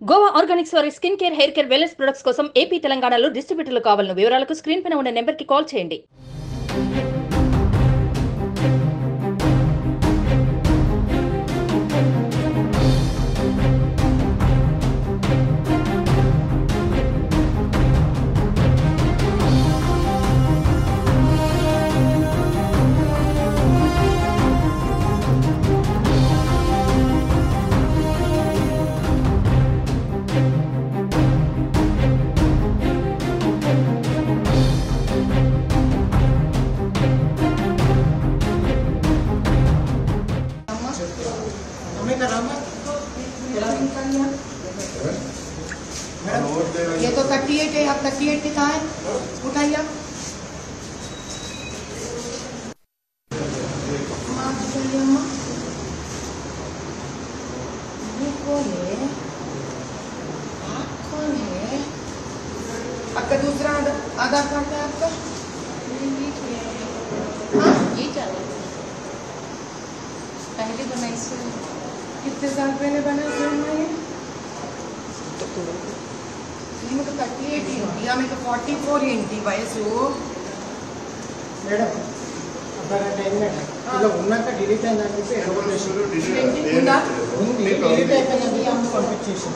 Goa Organics వారి skin care, hair care, wellness products కోసం AP, తెలంగాణలో డిస్ట్రిబ్యూటర్లు కావాలను వివరాలకు స్క్రీన్ పైన ఉన్న నెంబర్కి కాల్ చేయండి. ये तो 38 है, आप 38 लिखा है, उठाइए ये कौन है? आप कौन है? आपका दूसरा आधार कार्ड है आपका? हाँ ये चला पहले बनाई से कितने साल पहले बना ये? మీకు 38 ఉంది, ఆమెకు 44 ఏంటి వయసు? మేడం అబ్బాయి ఏంటంటే ఇలా ఉన్నాక డిలీట్ అయిందని ఉందా? డిలీట్ అయిపోయింది అమ్మ పంపించేసి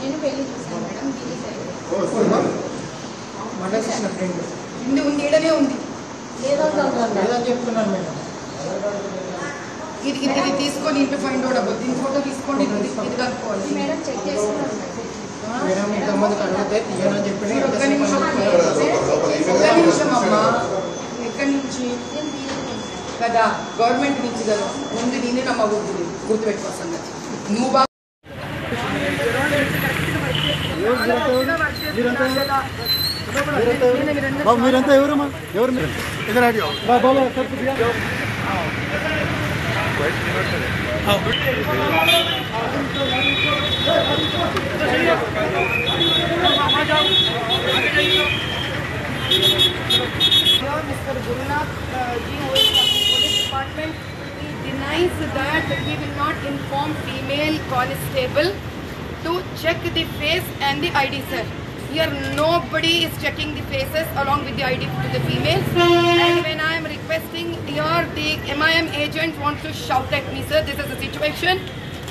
నేను పెళ్లి చేశాను మేడం డిలీట్ అయ్యింది మండలించిన ఫ్రెండ్ ఉంది ఈడనే ఉంది. లేదని చెప్తున్నాను మేడం. ఇది తీసుకొని ఇంటి ఫైండ్ అవుట్ అవ్వదు. దీని ఫోటో తీసుకోండి, ఇది కనుక్కోవాలి మేడం చెక్ చేస్తున్నాను మేడం ఇంతమందికి అడిగితే తీయనని చెప్పి ఒక్క నిమిషం అమ్మా. ఎక్కడి నుంచి కదా? గవర్నమెంట్ నుంచి కదా ఉంది. నేనే నమ్మకూడదు, గుర్తుపెట్టుకో సంగతి. నువ్వు బాగా మీరంతా ఎవరమ్మా? ఎవరు మీరు? Mr. Gurunath ji, who is from the police department, he denies that he will not inform female constable to check the face and the ID, sir. Here nobody is checking the faces along with the ID to the females. And when I am requesting here, the MIM agent wants to shout at me, sir. This is the situation.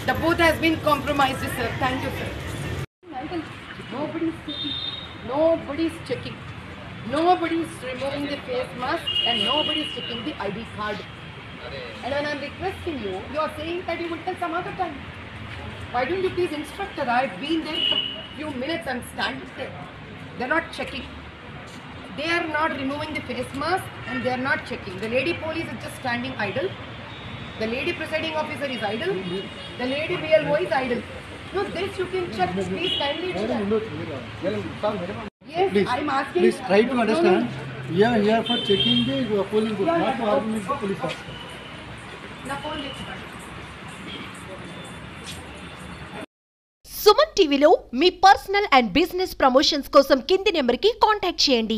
The booth has been compromised, sir. Thank you, sir. Nobody is checking. Nobody is checking. Nobody is removing the face mask and nobody is checking the ID card. And when I am requesting you, you are saying that you will tell some other time. Why don't you please instruct her? I have been there for a few minutes and standing there. They are not checking. They are not removing the face mask and they are not checking. The lady police is just standing idle. The lady presiding officer is idle. The lady BLO is idle. No, this you can check. Please kindly check. Yes, Please, I am asking. please try to understand. No, no. We are here for checking the polling booth, not for arguing with the police officer. Na phone lift. Suman టీవీలో మీ personal and business promotions కోసం కింది నెంబర్కి contact చేయండి.